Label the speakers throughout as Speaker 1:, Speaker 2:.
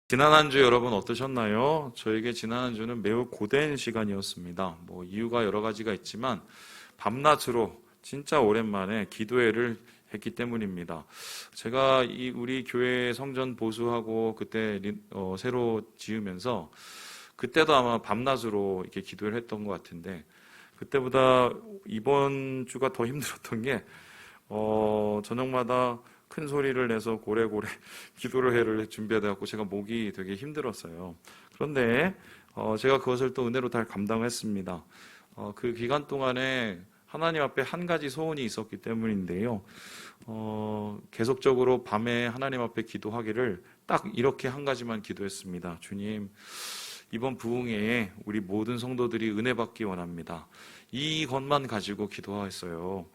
Speaker 1: 지난 한 주 여러분 어떠셨나요? 저에게 지난 한 주는 매우 고된 시간이었습니다. 이유가 여러 가지가 있지만 밤낮으로 진짜 오랜만에 기도회를 했기 때문입니다. 제가 우리 교회 성전 보수하고 그때 새로 지으면서 그때도 아마 밤낮으로 이렇게 기도를 했던 것 같은데 그때보다 이번 주가 더 힘들었던 게 저녁마다 큰 소리를 내서 고래고래 기도를 해를 준비해야 돼갖고 제가 목이 되게 힘들었어요. 그런데 제가 그것을 또 은혜로 잘 감당했습니다. 그 기간 동안에 하나님 앞에 한 가지 소원이 있었기 때문인데요. 계속적으로 밤에 하나님 앞에 기도하기를 딱 이렇게 한 가지만 기도했습니다. 주님, 이번 부흥회에 우리 모든 성도들이 은혜 받기 원합니다. 이것만 가지고 기도했어요.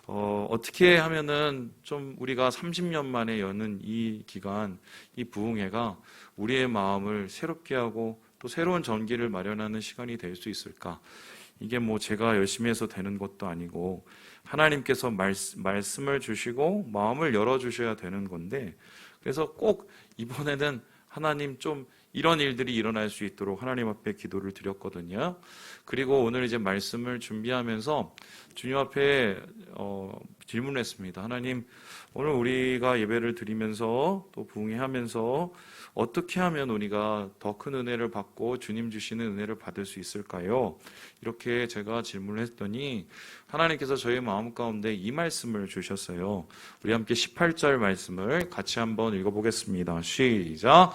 Speaker 1: 어떻게 하면은 좀 우리가 30년 만에 여는 이 기간, 이 부흥회가 우리의 마음을 새롭게 하고 또 새로운 전기를 마련하는 시간이 될 수 있을까? 이게 제가 열심히 해서 되는 것도 아니고 하나님께서 말씀을 주시고 마음을 열어주셔야 되는 건데, 그래서 꼭 이번에는 하나님 좀 이런 일들이 일어날 수 있도록 하나님 앞에 기도를 드렸거든요. 그리고 오늘 이제 말씀을 준비하면서 주님 앞에 질문을 했습니다. 하나님, 오늘 우리가 예배를 드리면서 또 부흥회하면서 어떻게 하면 우리가 더 큰 은혜를 받고 주님 주시는 은혜를 받을 수 있을까요? 이렇게 제가 질문을 했더니 하나님께서 저의 마음 가운데 이 말씀을 주셨어요. 우리 함께 18절 말씀을 같이 한번 읽어보겠습니다. 시작.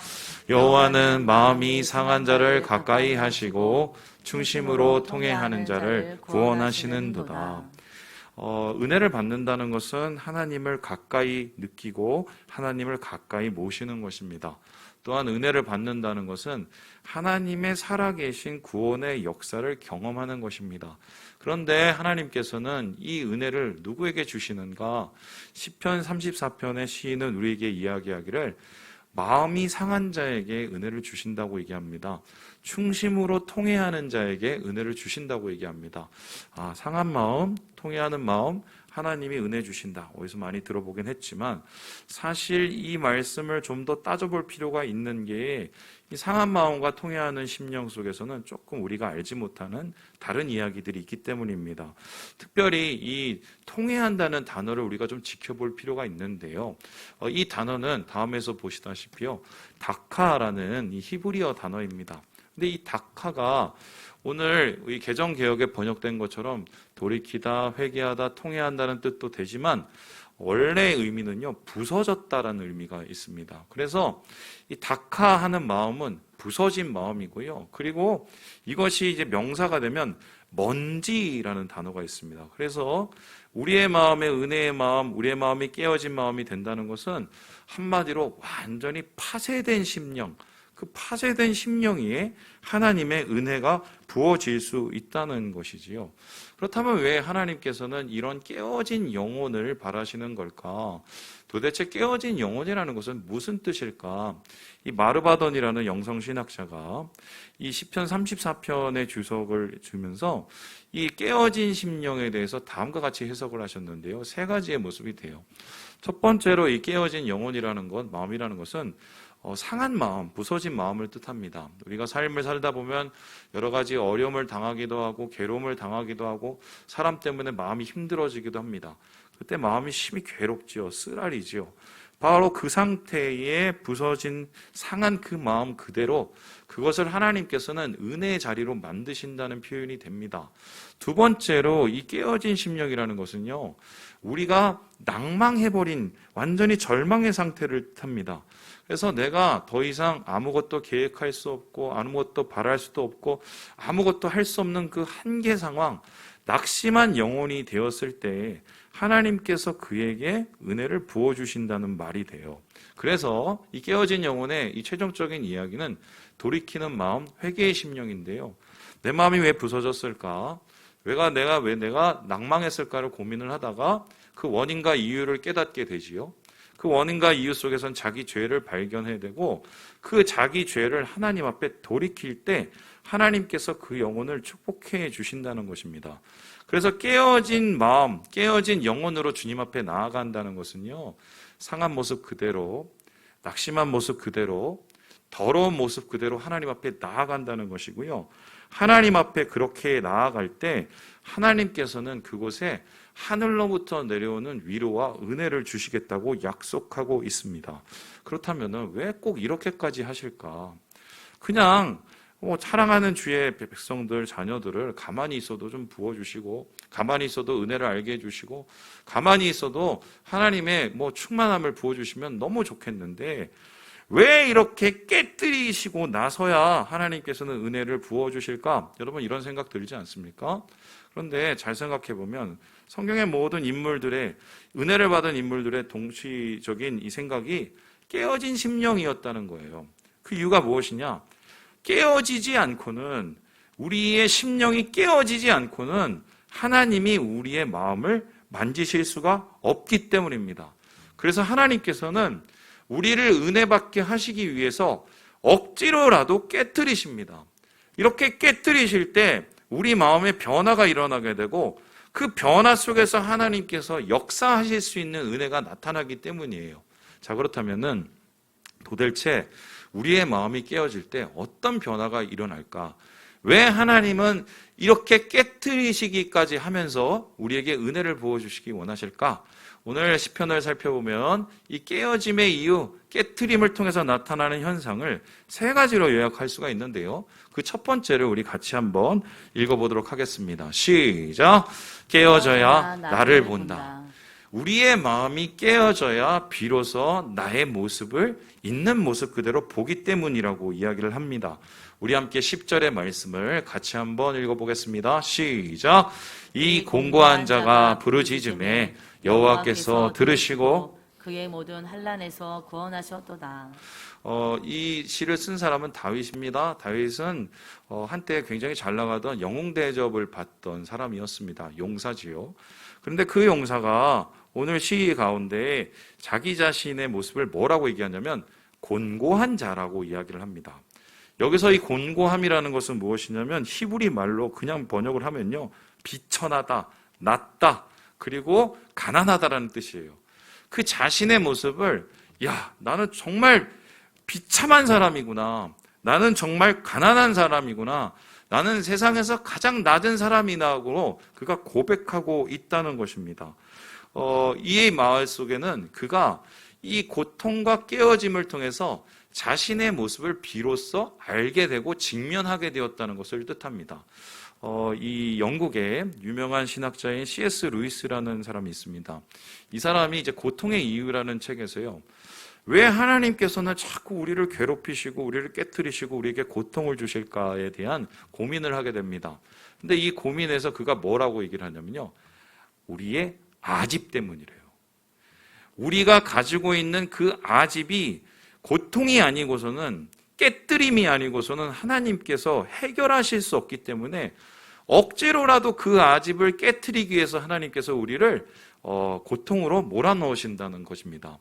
Speaker 1: 여호와는 마음이 상한 자를 가까이 하시고 충심으로 통회하는 자를 구원하시는도다. 은혜를 받는다는 것은 하나님을 가까이 느끼고 하나님을 가까이 모시는 것입니다. 또한 은혜를 받는다는 것은 하나님의 살아계신 구원의 역사를 경험하는 것입니다. 그런데 하나님께서는 이 은혜를 누구에게 주시는가? 시편 34편의 시인은 우리에게 이야기하기를 마음이 상한 자에게 은혜를 주신다고 얘기합니다. 충심으로 통회하는 자에게 은혜를 주신다고 얘기합니다. 상한 마음, 통회하는 마음, 하나님이 은혜 주신다. 어디서 많이 들어보긴 했지만 사실 이 말씀을 좀 더 따져볼 필요가 있는 게 이 상한 마음과 통회하는 심령 속에서는 조금 우리가 알지 못하는 다른 이야기들이 있기 때문입니다. 특별히 이 통회한다는 단어를 우리가 좀 지켜볼 필요가 있는데요. 이 단어는 다음에서 보시다시피요, 다카라는 이 히브리어 단어입니다. 근데 이 다카가 오늘 이 개정개혁에 번역된 것처럼 돌이키다, 회개하다, 통회한다는 뜻도 되지만 원래 의미는요, 부서졌다라는 의미가 있습니다. 그래서 이 다카하는 마음은 부서진 마음이고요. 그리고 이것이 이제 명사가 되면 먼지라는 단어가 있습니다. 그래서 우리의 마음에 은혜의 마음, 우리의 마음이 깨어진 마음이 된다는 것은 한마디로 완전히 파쇄된 심령, 그 파쇄된 심령 위에 하나님의 은혜가 부어질 수 있다는 것이지요. 그렇다면 왜 하나님께서는 이런 깨어진 영혼을 바라시는 걸까? 도대체 깨어진 영혼이라는 것은 무슨 뜻일까? 이 마르바돈이라는 영성신학자가 이 시편 34편의 주석을 주면서 이 깨어진 심령에 대해서 다음과 같이 해석을 하셨는데요. 세 가지의 모습이 돼요. 첫 번째로 이 깨어진 영혼이라는 것, 마음이라는 것은 상한 마음, 부서진 마음을 뜻합니다. 우리가 삶을 살다 보면 여러 가지 어려움을 당하기도 하고 괴로움을 당하기도 하고 사람 때문에 마음이 힘들어지기도 합니다. 그때 마음이 심히 괴롭지요. 쓰라리지요. 바로 그 상태에 부서진 상한 그 마음 그대로 그것을 하나님께서는 은혜의 자리로 만드신다는 표현이 됩니다. 두 번째로 이 깨어진 심령이라는 것은요, 우리가 낭망해버린 완전히 절망의 상태를 뜻합니다. 그래서 내가 더 이상 아무것도 계획할 수 없고 아무것도 바랄 수도 없고 아무것도 할 수 없는 그 한계 상황, 낙심한 영혼이 되었을 때 하나님께서 그에게 은혜를 부어주신다는 말이 돼요. 그래서 이 깨어진 영혼의 이 최종적인 이야기는 돌이키는 마음, 회개의 심령인데요. 내 마음이 왜 부서졌을까? 왜 내가 낭망했을까를 고민을 하다가 그 원인과 이유를 깨닫게 되지요. 그 원인과 이유 속에선 자기 죄를 발견해야 되고 그 자기 죄를 하나님 앞에 돌이킬 때 하나님께서 그 영혼을 축복해 주신다는 것입니다. 그래서 깨어진 마음, 깨어진 영혼으로 주님 앞에 나아간다는 것은요, 상한 모습 그대로, 낙심한 모습 그대로 더러운 모습 그대로 하나님 앞에 나아간다는 것이고요. 하나님 앞에 그렇게 나아갈 때 하나님께서는 그곳에 하늘로부터 내려오는 위로와 은혜를 주시겠다고 약속하고 있습니다. 그렇다면 왜 꼭 이렇게까지 하실까? 그냥 사랑하는 주의 백성들, 자녀들을 가만히 있어도 좀 부어주시고, 가만히 있어도 은혜를 알게 해주시고, 가만히 있어도 하나님의 충만함을 부어주시면 너무 좋겠는데, 왜 이렇게 깨뜨리시고 나서야 하나님께서는 은혜를 부어주실까? 여러분, 이런 생각 들지 않습니까? 그런데 잘 생각해 보면 성경의 모든 인물들의, 은혜를 받은 인물들의 동시적인 이 생각이 깨어진 심령이었다는 거예요. 그 이유가 무엇이냐? 깨어지지 않고는, 우리의 심령이 깨어지지 않고는 하나님이 우리의 마음을 만지실 수가 없기 때문입니다. 그래서 하나님께서는 우리를 은혜 받게 하시기 위해서 억지로라도 깨뜨리십니다. 이렇게 깨뜨리실 때 우리 마음에 변화가 일어나게 되고, 그 변화 속에서 하나님께서 역사하실 수 있는 은혜가 나타나기 때문이에요. 자, 그렇다면은 도대체 우리의 마음이 깨어질 때 어떤 변화가 일어날까? 왜 하나님은 이렇게 깨뜨리시기까지 하면서 우리에게 은혜를 부어주시기 원하실까? 오늘 시편을 살펴보면 이 깨어짐의 이유, 깨트림을 통해서 나타나는 현상을 세 가지로 요약할 수가 있는데요. 그 첫 번째를 우리 같이 한번 읽어보도록 하겠습니다. 시작! 깨어져야 나를 본다. 우리의 마음이 깨어져야 비로소 나의 모습을 있는 모습 그대로 보기 때문이라고 이야기를 합니다. 우리 함께 10절의 말씀을 같이 한번 읽어보겠습니다. 시작! 이 공고한 자가 부르짖음에 여호와께서 들으시고
Speaker 2: 그의 모든 환난에서 구원하셨도다.
Speaker 1: 이 시를 쓴 사람은 다윗입니다. 다윗은 한때 굉장히 잘 나가던 영웅 대접을 받던 사람이었습니다. 용사지요. 그런데 그 용사가 오늘 시 가운데 자기 자신의 모습을 뭐라고 얘기하냐면 곤고한 자라고 이야기를 합니다. 여기서 이 곤고함이라는 것은 무엇이냐면 히브리 말로 그냥 번역을 하면요, 비천하다, 낮다, 그리고 가난하다라는 뜻이에요. 그 자신의 모습을, 야, 나는 정말 비참한 사람이구나, 나는 정말 가난한 사람이구나, 나는 세상에서 가장 낮은 사람이라고 그가 고백하고 있다는 것입니다. 이 마을 속에는 그가 이 고통과 깨어짐을 통해서 자신의 모습을 비로소 알게 되고 직면하게 되었다는 것을 뜻합니다. 이 영국의 유명한 신학자인 C.S. 루이스라는 사람이 있습니다. 이 사람이 이제 고통의 이유라는 책에서요, 왜 하나님께서는 자꾸 우리를 괴롭히시고 우리를 깨트리시고 우리에게 고통을 주실까에 대한 고민을 하게 됩니다. 근데 이 고민에서 그가 뭐라고 얘기를 하냐면요, 우리의 아집 때문이래요. 우리가 가지고 있는 그 아집이 고통이 아니고서는, 깨뜨림이 아니고서는 하나님께서 해결하실 수 없기 때문에 억지로라도 그 아집을 깨뜨리기 위해서 하나님께서 우리를 고통으로 몰아넣으신다는 것입니다.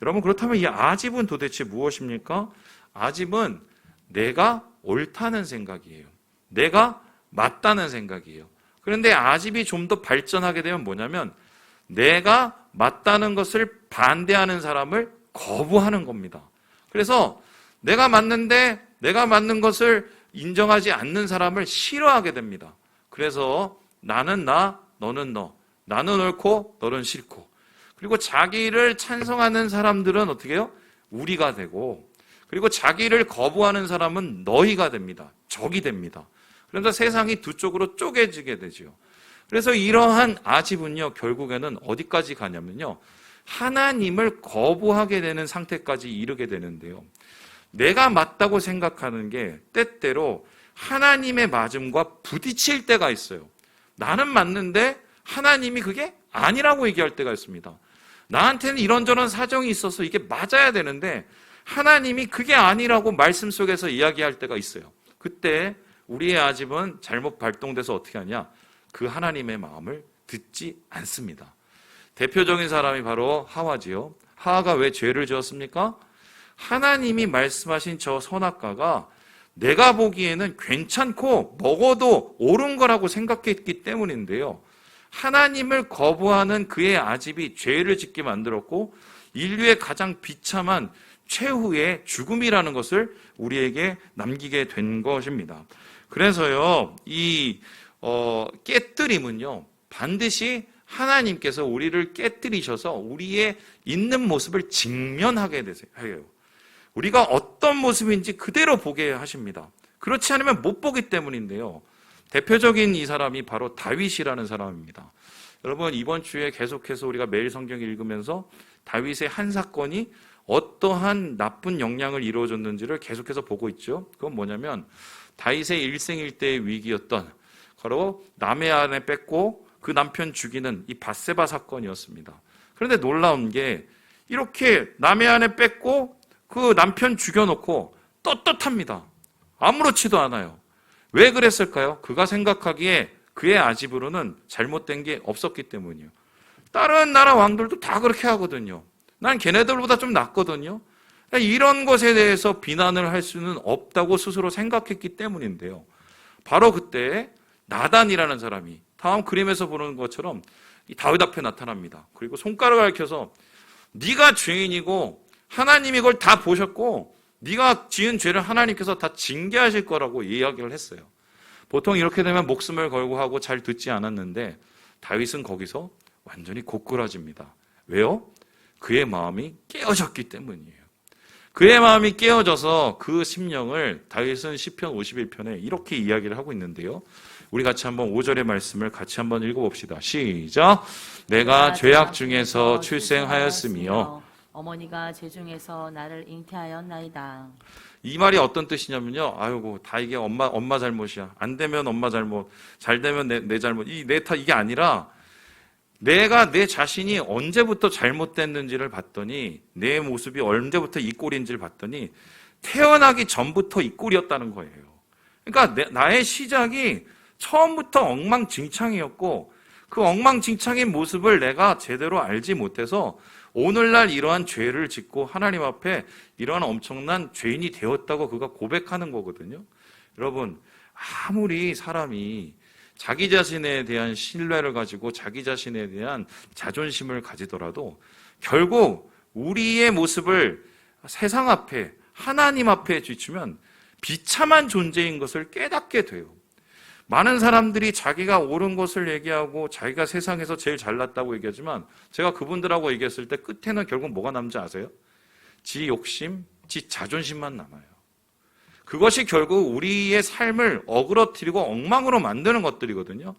Speaker 1: 여러분, 그렇다면 이 아집은 도대체 무엇입니까? 아집은 내가 옳다는 생각이에요. 내가 맞다는 생각이에요. 그런데 아집이 좀 더 발전하게 되면 뭐냐면 내가 맞다는 것을 반대하는 사람을 거부하는 겁니다. 그래서 내가 맞는데 내가 맞는 것을 인정하지 않는 사람을 싫어하게 됩니다. 그래서 나는 나, 너는 너, 나는 옳고 너는 싫고, 그리고 자기를 찬성하는 사람들은 어떻게 해요? 우리가 되고, 그리고 자기를 거부하는 사람은 너희가 됩니다. 적이 됩니다. 그래서 세상이 두 쪽으로 쪼개지게 되죠. 그래서 이러한 아집은요, 결국에는 어디까지 가냐면요, 하나님을 거부하게 되는 상태까지 이르게 되는데요. 내가 맞다고 생각하는 게 때때로 하나님의 맞음과 부딪힐 때가 있어요. 나는 맞는데 하나님이 그게 아니라고 얘기할 때가 있습니다. 나한테는 이런저런 사정이 있어서 이게 맞아야 되는데 하나님이 그게 아니라고 말씀 속에서 이야기할 때가 있어요. 그때 우리의 아집은 잘못 발동돼서 어떻게 하냐? 그 하나님의 마음을 듣지 않습니다. 대표적인 사람이 바로 하와지요. 하와가 왜 죄를 지었습니까? 하나님이 말씀하신 저 선악과가 내가 보기에는 괜찮고 먹어도 옳은 거라고 생각했기 때문인데요. 하나님을 거부하는 그의 아집이 죄를 짓게 만들었고 인류의 가장 비참한 최후의 죽음이라는 것을 우리에게 남기게 된 것입니다. 그래서요, 이 깨뜨림은요, 반드시 하나님께서 우리를 깨뜨리셔서 우리의 있는 모습을 직면하게 해요. 우리가 어떤 모습인지 그대로 보게 하십니다. 그렇지 않으면 못 보기 때문인데요. 대표적인 이 사람이 바로 다윗이라는 사람입니다. 여러분, 이번 주에 계속해서 우리가 매일 성경 읽으면서 다윗의 한 사건이 어떠한 나쁜 영향을 이루어줬는지를 계속해서 보고 있죠. 그건 뭐냐면 다윗의 일생일대의 위기였던 바로 남의 아내 뺏고 그 남편 죽이는 이 밧세바 사건이었습니다. 그런데 놀라운 게 이렇게 남의 아내 뺏고 그 남편 죽여놓고 떳떳합니다. 아무렇지도 않아요. 왜 그랬을까요? 그가 생각하기에 그의 아집으로는 잘못된 게 없었기 때문이에요. 다른 나라 왕들도 다 그렇게 하거든요. 난 걔네들보다 좀 낫거든요. 이런 것에 대해서 비난을 할 수는 없다고 스스로 생각했기 때문인데요. 바로 그때 나단이라는 사람이 다음 그림에서 보는 것처럼 다윗 앞에 나타납니다. 그리고 손가락을 얽혀서 네가 죄인이고 하나님이 이걸 다 보셨고 네가 지은 죄를 하나님께서 다 징계하실 거라고 이야기를 했어요. 보통 이렇게 되면 목숨을 걸고 하고 잘 듣지 않았는데 다윗은 거기서 완전히 고꾸라집니다. 왜요? 그의 마음이 깨어졌기 때문이에요. 그의 마음이 깨어져서 그 심령을 다윗은 시편 51편에 이렇게 이야기를 하고 있는데요. 우리 같이 한번 5절의 말씀을 같이 한번 읽어봅시다. 시작. 내가 죄악 중에서 출생하였으며
Speaker 2: 어머니가 죄중에서 나를 잉태하였나이다.
Speaker 1: 이 말이 어떤 뜻이냐면요. 아이고, 다 이게 엄마 잘못이야. 안 되면 엄마 잘못, 잘 되면 내 잘못. 내 탓 이게 아니라 내가 내 자신이 언제부터 잘못됐는지를 봤더니 내 모습이 언제부터 이 꼴인지를 봤더니 태어나기 전부터 이 꼴이었다는 거예요. 그러니까 나의 시작이 처음부터 엉망진창이었고 그 엉망진창인 모습을 내가 제대로 알지 못해서 오늘날 이러한 죄를 짓고 하나님 앞에 이러한 엄청난 죄인이 되었다고 그가 고백하는 거거든요. 여러분, 아무리 사람이 자기 자신에 대한 신뢰를 가지고 자기 자신에 대한 자존심을 가지더라도 결국 우리의 모습을 세상 앞에 하나님 앞에 비추면 비참한 존재인 것을 깨닫게 돼요. 많은 사람들이 자기가 옳은 것을 얘기하고 자기가 세상에서 제일 잘났다고 얘기하지만 제가 그분들하고 얘기했을 때 끝에는 결국 뭐가 남지 아세요? 지 욕심, 지 자존심만 남아요. 그것이 결국 우리의 삶을 어그러뜨리고 엉망으로 만드는 것들이거든요.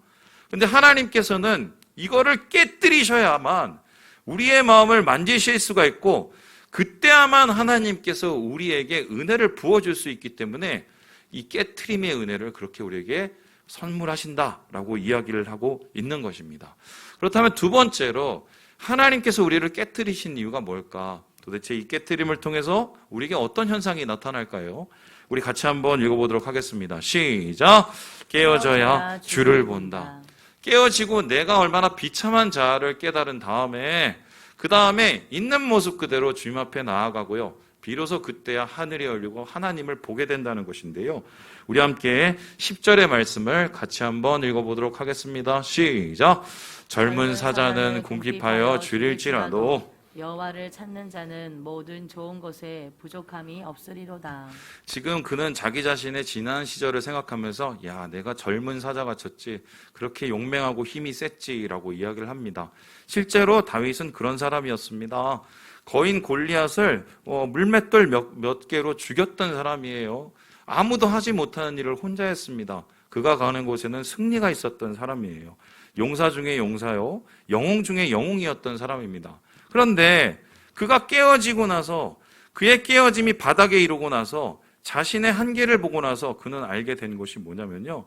Speaker 1: 근데 하나님께서는 이거를 깨뜨리셔야만 우리의 마음을 만지실 수가 있고 그때야만 하나님께서 우리에게 은혜를 부어줄 수 있기 때문에 이 깨트림의 은혜를 그렇게 우리에게 선물하신다라고 이야기를 하고 있는 것입니다. 그렇다면 두 번째로 하나님께서 우리를 깨트리신 이유가 뭘까? 도대체 이 깨트림을 통해서 우리에게 어떤 현상이 나타날까요? 우리 같이 한번 읽어보도록 하겠습니다. 시작! 깨어져야 주를 본다. 깨어지고 내가 얼마나 비참한 자를 깨달은 다음에 그 다음에 있는 모습 그대로 주님 앞에 나아가고요. 비로소 그때야 하늘이 열리고 하나님을 보게 된다는 것인데요. 우리 함께 10절의 말씀을 같이 한번 읽어보도록 하겠습니다. 시작! 젊은 사자는 궁핍하여 줄일지라도
Speaker 2: 여호와를 찾는 자는 모든 좋은 것에 부족함이 없으리로다.
Speaker 1: 지금 그는 자기 자신의 지난 시절을 생각하면서 야, 내가 젊은 사자가 쳤지 그렇게 용맹하고 힘이 셌지라고 이야기를 합니다. 실제로 다윗은 그런 사람이었습니다. 거인 골리앗을 물맷돌 몇 개로 죽였던 사람이에요. 아무도 하지 못하는 일을 혼자 했습니다. 그가 가는 곳에는 승리가 있었던 사람이에요. 용사 중에 용사요, 영웅 중에 영웅이었던 사람입니다. 그런데 그가 깨어지고 나서 그의 깨어짐이 바닥에 이르고 나서 자신의 한계를 보고 나서 그는 알게 된 것이 뭐냐면요.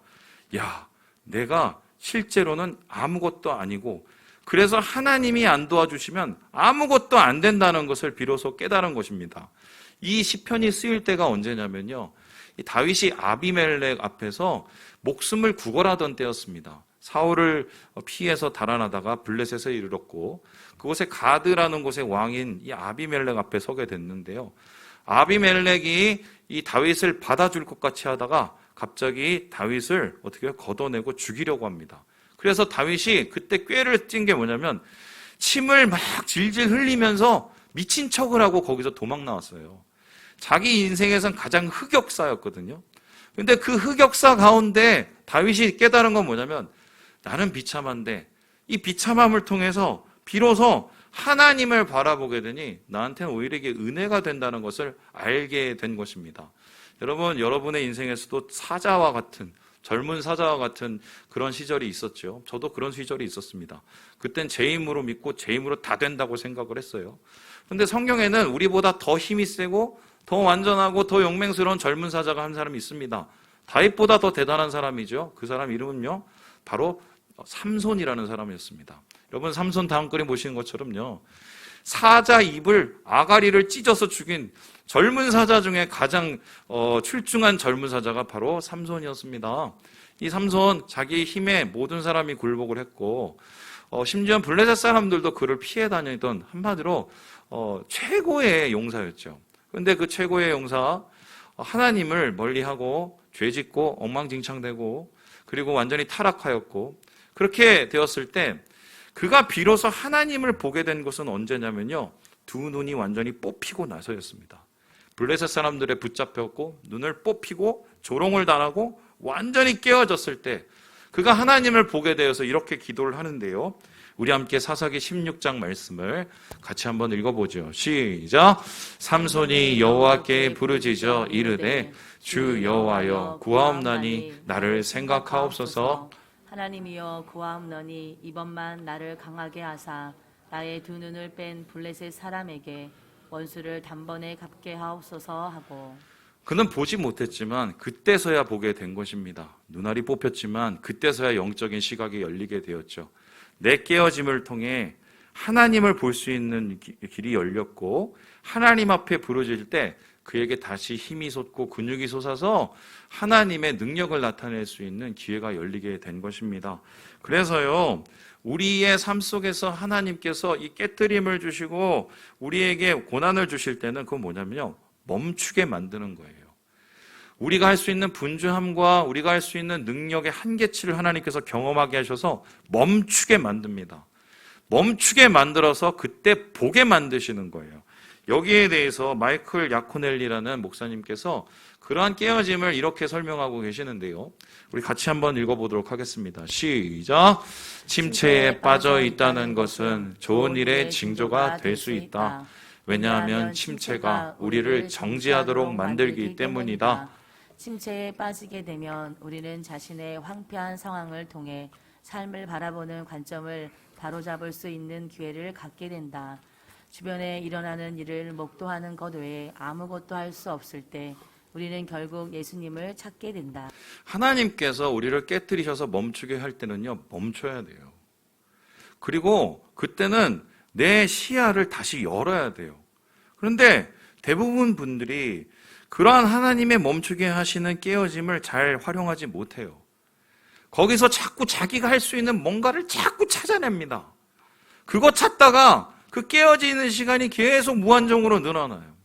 Speaker 1: 야, 내가 실제로는 아무것도 아니고 그래서 하나님이 안 도와주시면 아무것도 안 된다는 것을 비로소 깨달은 것입니다. 이 시편이 쓰일 때가 언제냐면요. 이 다윗이 아비멜렉 앞에서 목숨을 구걸하던 때였습니다. 사울을 피해서 달아나다가 블레셋에 이르렀고 그곳에 가드라는 곳의 왕인 이 아비멜렉 앞에 서게 됐는데요. 아비멜렉이 이 다윗을 받아줄 것 같이 하다가 갑자기 다윗을 어떻게 걷어내고 죽이려고 합니다. 그래서 다윗이 그때 꾀를 찐 게 뭐냐면 침을 막 질질 흘리면서 미친 척을 하고 거기서 도망 나왔어요. 자기 인생에선 가장 흑역사였거든요. 근데 그 흑역사 가운데 다윗이 깨달은 건 뭐냐면 나는 비참한데 이 비참함을 통해서 비로소 하나님을 바라보게 되니 나한테는 오히려 이게 은혜가 된다는 것을 알게 된 것입니다. 여러분, 여러분의 인생에서도 사자와 같은, 젊은 사자와 같은 그런 시절이 있었죠. 저도 그런 시절이 있었습니다. 그땐 제 힘으로 믿고 제 힘으로 다 된다고 생각을 했어요. 그런데 성경에는 우리보다 더 힘이 세고 더 완전하고 더 용맹스러운 젊은 사자가 한 사람이 있습니다. 다윗보다 더 대단한 사람이죠. 그 사람 이름은요, 바로 삼손이라는 사람이었습니다. 여러분, 삼손 다음 글에 보시는 것처럼요, 사자 입을 아가리를 찢어서 죽인 젊은 사자 중에 가장 출중한 젊은 사자가 바로 삼손이었습니다. 이 삼손, 자기 힘에 모든 사람이 굴복을 했고 심지어 블레셋 사람들도 그를 피해 다니던 한마디로 최고의 용사였죠. 그런데 그 최고의 용사, 하나님을 멀리하고 죄짓고 엉망진창되고 그리고 완전히 타락하였고, 그렇게 되었을 때 그가 비로소 하나님을 보게 된 것은 언제냐면요, 두 눈이 완전히 뽑히고 나서였습니다. 블레셋 사람들에 붙잡혔고 눈을 뽑히고 조롱을 당하고 완전히 깨어졌을 때 그가 하나님을 보게 되어서 이렇게 기도를 하는데요, 우리 함께 사사기 16장 말씀을 같이 한번 읽어보죠. 시작. 삼손이 여호와께 부르짖어 이르되 주 여호와여 구하옵나니 나를 생각하옵소서.
Speaker 2: 하나님이여 구하옵나니 이번만 나를 강하게 하사 나의 두 눈을 뺀 블레셋 사람에게 원수를 단번에 갚게 하옵소서 하고.
Speaker 1: 그는 보지 못했지만 그때서야 보게 된 것입니다. 눈알이 뽑혔지만 그때서야 영적인 시각이 열리게 되었죠. 내 깨어짐을 통해 하나님을 볼 수 있는 길이 열렸고, 하나님 앞에 부르짖을 때 그에게 다시 힘이 솟고 근육이 솟아서 하나님의 능력을 나타낼 수 있는 기회가 열리게 된 것입니다. 그래서요, 우리의 삶 속에서 하나님께서 이 깨트림을 주시고 우리에게 고난을 주실 때는 그건 뭐냐면요, 멈추게 만드는 거예요. 우리가 할 수 있는 분주함과 우리가 할 수 있는 능력의 한계치를 하나님께서 경험하게 하셔서 멈추게 만듭니다. 멈추게 만들어서 그때 보게 만드시는 거예요. 여기에 대해서 마이클 야코넬리라는 목사님께서 그러한 깨어짐을 이렇게 설명하고 계시는데요, 우리 같이 한번 읽어보도록 하겠습니다. 시작. 침체에 빠져 있다는 것은 좋은 일의 징조가 될 수 있다. 왜냐하면 침체가 우리를 정지하도록 만들기 때문이다.
Speaker 2: 침체에 빠지게 되면 우리는 자신의 황폐한 상황을 통해 삶을 바라보는 관점을 바로잡을 수 있는 기회를 갖게 된다. 주변에 일어나는 일을 목도하는 것 외에 아무것도 할 수 없을 때 우리는 결국 예수님을 찾게 된다.
Speaker 1: 하나님께서 우리를 깨뜨리셔서 멈추게 할 때는요, 멈춰야 돼요. 그리고 그때는 내 시야를 다시 열어야 돼요. 그런데 대부분 분들이 그러한 하나님의 멈추게 하시는 깨어짐을 잘 활용하지 못해요. 거기서 자꾸 자기가 할 수 있는 뭔가를 자꾸 찾아냅니다. 그거 찾다가 그 깨어지는 시간이 계속 무한정으로 늘어나요.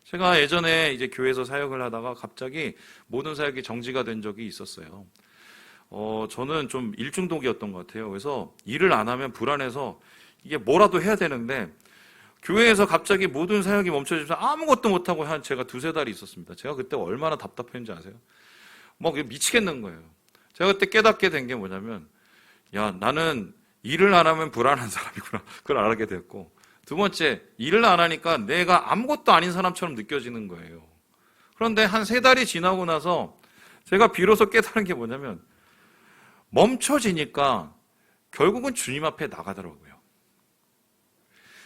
Speaker 1: 제가 예전에 이제 교회에서 사역을 하다가 갑자기 모든 사역이 정지가 된 적이 있었어요. 저는 좀 일중독이었던 것 같아요. 그래서 일을 안 하면 불안해서 이게 뭐라도 해야 되는데 교회에서 갑자기 모든 사역이 멈춰지면서 아무것도 못하고 한 제가 2-3달이 있었습니다. 제가 그때 얼마나 답답했는지 아세요? 막 미치겠는 거예요. 제가 그때 깨닫게 된 게 뭐냐면, 야, 나는 일을 안 하면 불안한 사람이구나. 그걸 알게 됐고, 두 번째, 일을 안 하니까 내가 아무것도 아닌 사람처럼 느껴지는 거예요. 그런데 한 3달이 지나고 나서 제가 비로소 깨달은 게 뭐냐면, 멈춰지니까 결국은 주님 앞에 나가더라고요.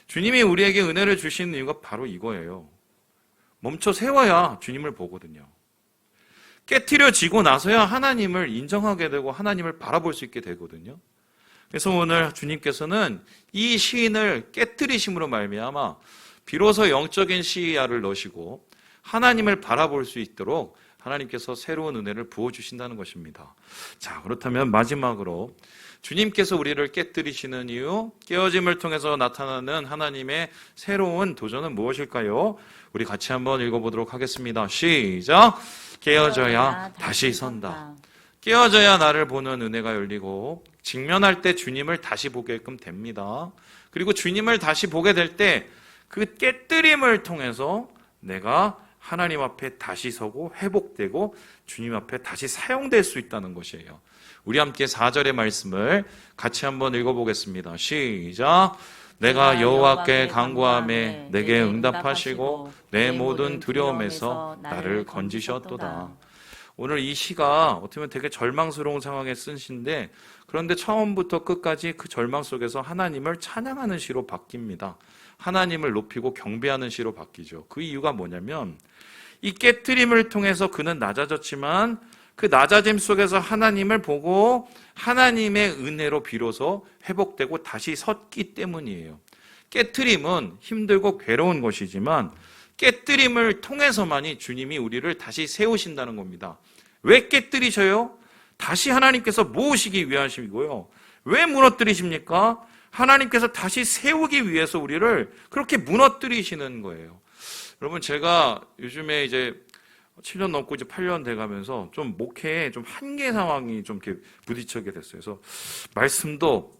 Speaker 1: 주님이 우리에게 은혜를 주시는 이유가 바로 이거예요. 멈춰 세워야 주님을 보거든요. 깨트려지고 나서야 하나님을 인정하게 되고 하나님을 바라볼 수 있게 되거든요. 그래서 오늘 주님께서는 이 시인을 깨트리심으로 말미암아 비로소 영적인 시야를 넣으시고 하나님을 바라볼 수 있도록 하나님께서 새로운 은혜를 부어주신다는 것입니다. 자, 그렇다면 마지막으로 주님께서 우리를 깨뜨리시는 이유, 깨어짐을 통해서 나타나는 하나님의 새로운 도전은 무엇일까요? 우리 같이 한번 읽어보도록 하겠습니다. 시작! 깨어져야 다시 선다. 깨어져야 나를 보는 은혜가 열리고 직면할 때 주님을 다시 보게끔 됩니다. 그리고 주님을 다시 보게 될 때 그 깨뜨림을 통해서 내가 하나님 앞에 다시 서고 회복되고 주님 앞에 다시 사용될 수 있다는 것이에요. 우리 함께 4절의 말씀을 같이 한번 읽어보겠습니다. 시작. 내가 여호와께 간구하매 내게 응답하시고 내 모든 두려움에서 나를 건지셨도다. 오늘 이 시가 어떻게 보면 되게 절망스러운 상황에 쓴 시인데, 그런데 처음부터 끝까지 그 절망 속에서 하나님을 찬양하는 시로 바뀝니다. 하나님을 높이고 경배하는 시로 바뀌죠. 그 이유가 뭐냐면 이 깨트림을 통해서 그는 낮아졌지만 그 낮아짐 속에서 하나님을 보고 하나님의 은혜로 비로소 회복되고 다시 섰기 때문이에요. 깨트림은 힘들고 괴로운 것이지만 깨트림을 통해서만이 주님이 우리를 다시 세우신다는 겁니다. 왜 깨트리셔요? 다시 하나님께서 모으시기 위하시고요. 왜 무너뜨리십니까? 하나님께서 다시 세우기 위해서 우리를 그렇게 무너뜨리시는 거예요. 여러분, 제가 요즘에 이제 7년 넘고 이제 8년 돼가면서 좀 목회에 좀 한계 상황이 좀 이렇게 부딪히게 됐어요. 그래서 말씀도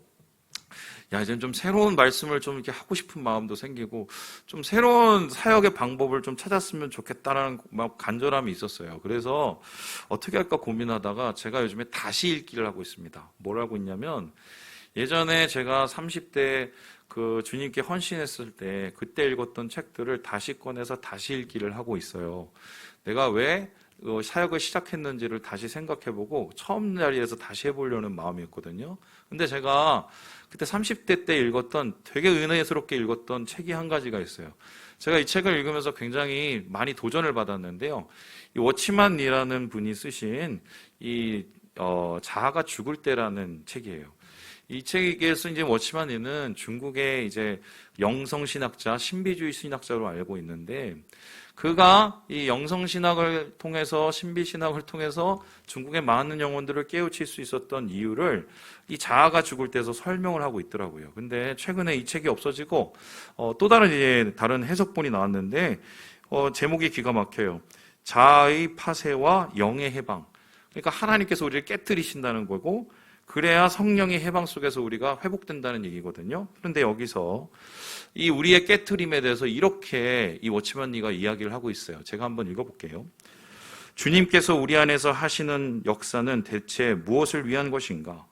Speaker 1: 이제는 좀 새로운 말씀을 좀 이렇게 하고 싶은 마음도 생기고 좀 새로운 사역의 방법을 좀 찾았으면 좋겠다라는 막 간절함이 있었어요. 그래서 어떻게 할까 고민하다가 제가 요즘에 다시 읽기를 하고 있습니다. 뭘 하고 있냐면, 예전에 제가 30대 그 주님께 헌신했을 때 그때 읽었던 책들을 다시 꺼내서 다시 읽기를 하고 있어요. 내가 왜 사역을 시작했는지를 다시 생각해보고 처음 자리에서 다시 해보려는 마음이었거든요. 근데 제가 그때 30대 때 읽었던 되게 은혜스럽게 읽었던 책이 한 가지가 있어요. 제가 이 책을 읽으면서 굉장히 많이 도전을 받았는데요. 이 워치만이라는 분이 쓰신 이 자아가 죽을 때라는 책이에요. 이 책에서 이제 워치만이는 중국의 이제 영성신학자, 신비주의 신학자로 알고 있는데, 그가 이 영성신학을 통해서, 신비신학을 통해서 중국의 많은 영혼들을 깨우칠 수 있었던 이유를 이 자아가 죽을 때에서 설명을 하고 있더라고요. 근데 최근에 이 책이 없어지고, 또 다른 이제 다른 해석본이 나왔는데, 제목이 기가 막혀요. 자아의 파쇄와 영의 해방. 그러니까 하나님께서 우리를 깨뜨리신다는 거고, 그래야 성령의 해방 속에서 우리가 회복된다는 얘기거든요. 그런데 여기서 이 우리의 깨트림에 대해서 이렇게 이 워치만리가 이야기를 하고 있어요. 제가 한번 읽어볼게요. 주님께서 우리 안에서 하시는 역사는 대체 무엇을 위한 것인가?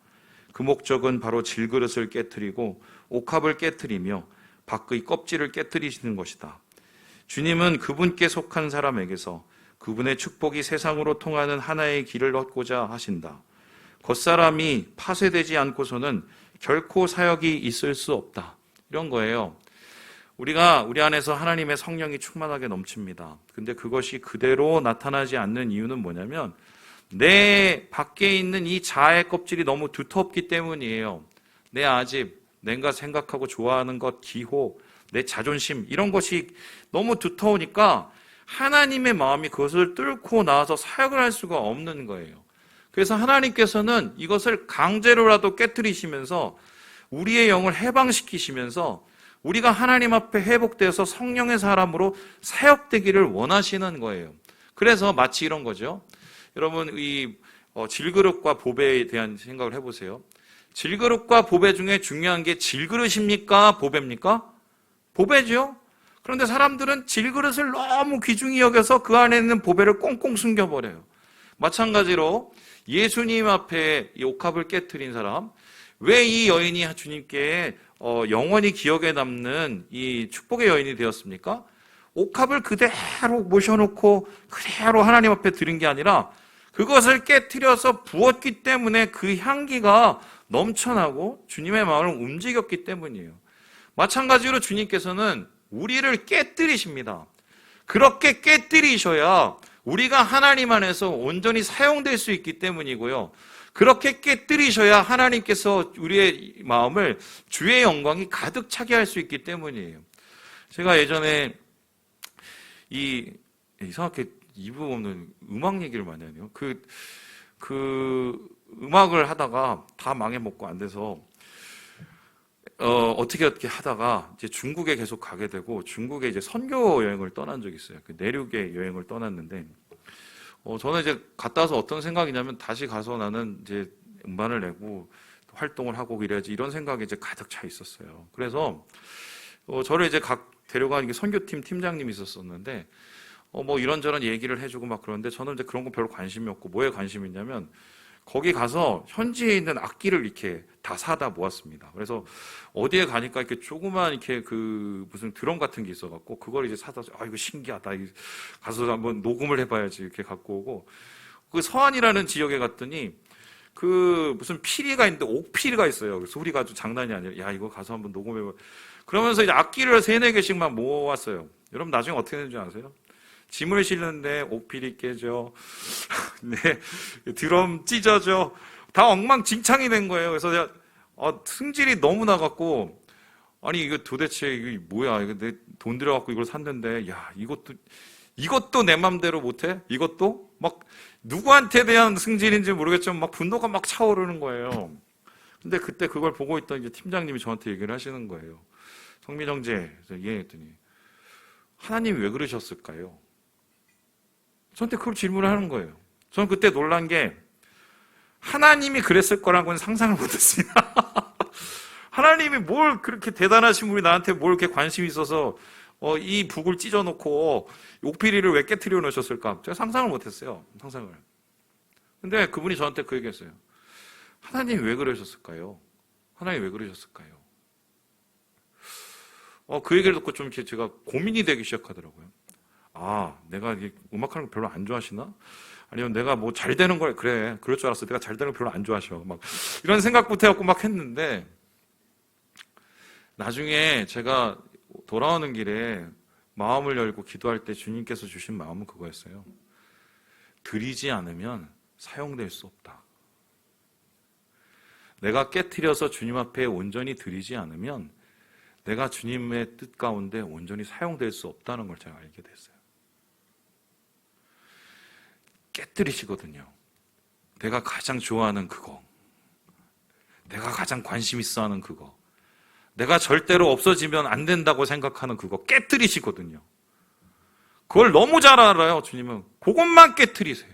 Speaker 1: 그 목적은 바로 질그릇을 깨트리고 옥합을 깨트리며 밖의 껍질을 깨트리시는 것이다. 주님은 그분께 속한 사람에게서 그분의 축복이 세상으로 통하는 하나의 길을 얻고자 하신다. 겉사람이 파쇄되지 않고서는 결코 사역이 있을 수 없다. 이런 거예요. 우리가 우리 안에서 하나님의 성령이 충만하게 넘칩니다. 근데 그것이 그대로 나타나지 않는 이유는 뭐냐면 내 밖에 있는 이 자아의 껍질이 너무 두텁기 때문이에요. 내 아집, 내가 생각하고 좋아하는 것, 기호, 내 자존심, 이런 것이 너무 두터우니까 하나님의 마음이 그것을 뚫고 나와서 사역을 할 수가 없는 거예요. 그래서 하나님께서는 이것을 강제로라도 깨트리시면서 우리의 영을 해방시키시면서 우리가 하나님 앞에 회복되어서 성령의 사람으로 사역되기를 원하시는 거예요. 그래서 마치 이런 거죠. 여러분, 이 질그릇과 보배에 대한 생각을 해보세요. 질그릇과 보배 중에 중요한 게 질그릇입니까? 보배입니까? 보배죠. 그런데 사람들은 질그릇을 너무 귀중히 여겨서 그 안에 있는 보배를 꽁꽁 숨겨버려요. 마찬가지로 예수님 앞에 이 옥합을 깨트린 사람, 왜 이 여인이 주님께 영원히 기억에 남는 이 축복의 여인이 되었습니까? 옥합을 그대로 모셔놓고 그대로 하나님 앞에 드린 게 아니라 그것을 깨트려서 부었기 때문에 그 향기가 넘쳐나고 주님의 마음을 움직였기 때문이에요. 마찬가지로 주님께서는 우리를 깨뜨리십니다. 그렇게 깨뜨리셔야 우리가 하나님 안에서 온전히 사용될 수 있기 때문이고요. 그렇게 깨뜨리셔야 하나님께서 우리의 마음을 주의 영광이 가득 차게 할 수 있기 때문이에요. 제가 예전에 이상하게 이 부분은 음악 얘기를 많이 하네요. 그 음악을 하다가 다 망해먹고 안 돼서 어떻게 하다가 이제 중국에 계속 가게 되고 중국에 이제 선교 여행을 떠난 적이 있어요. 그 내륙의 여행을 떠났는데 저는 이제 갔다 와서 어떤 생각이냐면 다시 가서 나는 이제 음반을 내고 활동을 하고 이래야지 이런 생각이 이제 가득 차 있었어요. 그래서 저를 이제 데려간 선교팀 팀장님이 있었었는데 뭐 이런저런 얘기를 해주고 막 그러는데 저는 이제 그런 거 별로 관심이 없고 뭐에 관심이 있냐면 거기 가서 현지에 있는 악기를 이렇게 다 사다 모았습니다. 그래서 어디에 가니까 이렇게 조그만 이렇게 그 무슨 드럼 같은 게 있어갖고 그걸 이제 사다 이거 신기하다. 가서 한번 녹음을 해봐야지 이렇게 갖고 오고 그 서안이라는 지역에 갔더니 그 무슨 피리가 있는데 옥피리가 있어요. 그 소리가 아주 장난이 아니라 야 이거 가서 한번 녹음해봐. 그러면서 이제 악기를 3-4개씩만 모았어요. 여러분 나중에 어떻게 되는지 아세요? 짐을 실는데 옥필이 깨져. 네, 드럼 찢어져. 다 엉망진창이 된 거예요. 그래서 내가 승질이 너무 나갖고 아니 이거 도대체 이게 뭐야? 이거 내 돈 들여갖고 이걸 샀는데 야 이것도 내 맘대로 못해? 이것도 막 누구한테 대한 승질인지 모르겠지만 막 분노가 막 차오르는 거예요. 근데 그때 그걸 보고 있던 이제 팀장님이 저한테 얘기를 하시는 거예요. 성민 형제, 얘기했더니 하나님이 왜 그러셨을까요? 저한테 그걸 질문을 하는 거예요. 저는 그때 놀란 게 하나님이 그랬을 거라고는 상상을 못했습니다. 하나님이 뭘 그렇게 대단하신 분이 나한테 뭘 이렇게 관심이 있어서 이 북을 찢어놓고 옥피리를 왜 깨트려 놓으셨을까? 제가 상상을 못했어요. 상상을. 근데 그분이 저한테 그 얘기했어요. 하나님이 왜 그러셨을까요? 하나님이 왜 그러셨을까요? 그 얘기를 듣고 좀 이렇게 제가 고민이 되기 시작하더라고요. 내가 음악하는 거 별로 안 좋아하시나? 아니면 내가 뭐 잘 되는 걸, 그래, 그럴 줄 알았어. 내가 잘 되는 거 별로 안 좋아하셔. 막, 이런 생각부터 해갖고 막 했는데, 나중에 제가 돌아오는 길에 마음을 열고 기도할 때 주님께서 주신 마음은 그거였어요. 드리지 않으면 사용될 수 없다. 내가 깨트려서 주님 앞에 온전히 드리지 않으면 내가 주님의 뜻 가운데 온전히 사용될 수 없다는 걸 제가 알게 됐어요. 깨뜨리시거든요. 내가 가장 좋아하는 그거, 내가 가장 관심 있어 하는 그거, 내가 절대로 없어지면 안 된다고 생각하는 그거 깨뜨리시거든요. 그걸 너무 잘 알아요. 주님은 그것만 깨뜨리세요.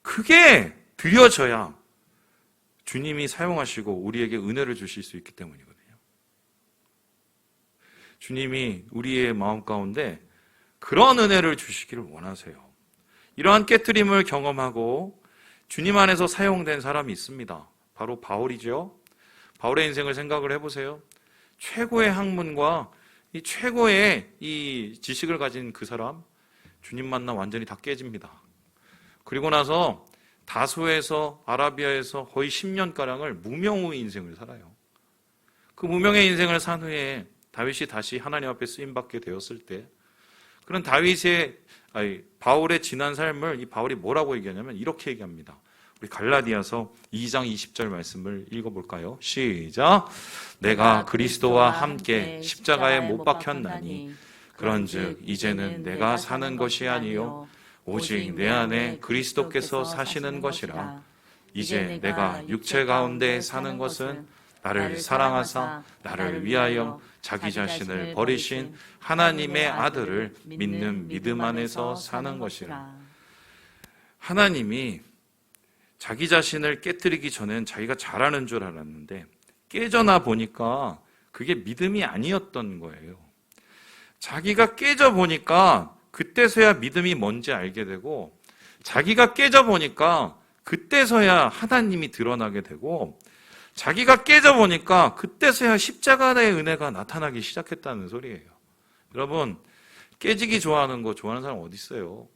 Speaker 1: 그게 드려져야 주님이 사용하시고 우리에게 은혜를 주실 수 있기 때문이거든요. 주님이 우리의 마음 가운데 그런 은혜를 주시기를 원하세요. 이러한 깨트림을 경험하고 주님 안에서 사용된 사람이 있습니다. 바로 바울이죠. 바울의 인생을 생각을 해보세요. 최고의 학문과 이 최고의 이 지식을 가진 그 사람, 주님 만나 완전히 다 깨집니다. 그리고 나서 다소에서 아라비아에서 거의 10년가량을 무명의 인생을 살아요. 그 무명의 인생을 산 후에 다윗이 다시 하나님 앞에 쓰임받게 되었을 때 그런 바울의 지난 삶을 이 바울이 뭐라고 얘기하냐면 이렇게 얘기합니다. 우리 갈라디아서 2장 20절 말씀을 읽어볼까요? 시작. 내가 그리스도와 함께 십자가에 못 박혔나니 그런즉 이제는 내가 사는 것이 아니요 오직 내 안에 그리스도께서 사시는 것이라. 이제 내가 육체 가운데 사는 것은 나를 사랑하사 나를 위하여 자기 자신을 버리신 하나님의 아들을 믿는 믿음 안에서 사는 것이라. 하나님이 자기 자신을 깨뜨리기 전엔 자기가 잘하는 줄 알았는데 깨져나 보니까 그게 믿음이 아니었던 거예요. 자기가 깨져 보니까 그때서야 믿음이 뭔지 알게 되고 자기가 깨져 보니까 그때서야 하나님이 드러나게 되고 자기가 깨져 보니까 그때서야 십자가의 은혜가 나타나기 시작했다는 소리예요. 여러분, 깨지기 좋아하는 거 좋아하는 사람 어디 있어요?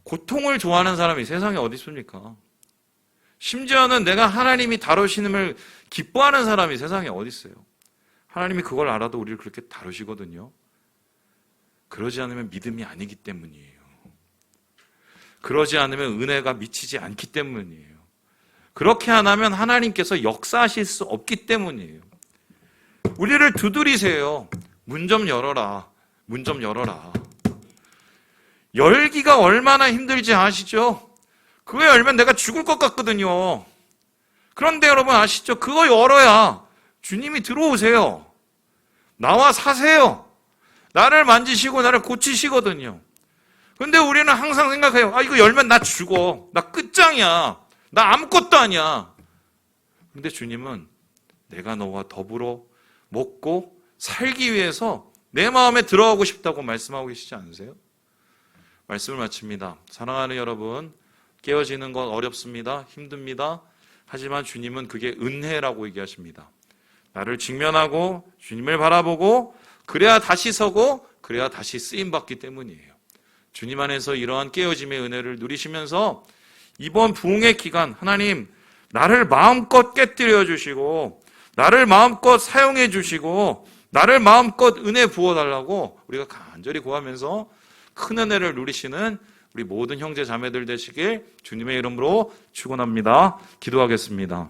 Speaker 1: 고통을 좋아하는 사람이 세상에 어디 있습니까? 심지어는 내가 하나님이 다루시는을 기뻐하는 사람이 세상에 어디 있어요? 하나님이 그걸 알아도 우리를 그렇게 다루시거든요. 그러지 않으면 믿음이 아니기 때문이에요. 그러지 않으면 은혜가 미치지 않기 때문이에요. 그렇게 안 하면 하나님께서 역사하실 수 없기 때문이에요. 우리를 두드리세요. 문 좀 열어라. 문 좀 열어라. 열기가 얼마나 힘들지 아시죠? 그거 열면 내가 죽을 것 같거든요. 그런데 여러분 아시죠? 그거 열어야 주님이 들어오세요. 나와 사세요. 나를 만지시고 나를 고치시거든요. 근데 우리는 항상 생각해요. 이거 열면 나 죽어. 나 끝장이야. 나 아무것도 아니야. 근데 주님은 내가 너와 더불어 먹고 살기 위해서 내 마음에 들어가고 싶다고 말씀하고 계시지 않으세요? 말씀을 마칩니다. 사랑하는 여러분, 깨어지는 건 어렵습니다. 힘듭니다. 하지만 주님은 그게 은혜라고 얘기하십니다. 나를 직면하고 주님을 바라보고 그래야 다시 서고 그래야 다시 쓰임받기 때문이에요. 주님 안에서 이러한 깨어짐의 은혜를 누리시면서 이번 부흥의 기간 하나님 나를 마음껏 깨뜨려 주시고 나를 마음껏 사용해 주시고 나를 마음껏 은혜 부어달라고 우리가 간절히 구하면서 큰 은혜를 누리시는 우리 모든 형제 자매들 되시길 주님의 이름으로 축원합니다. 기도하겠습니다.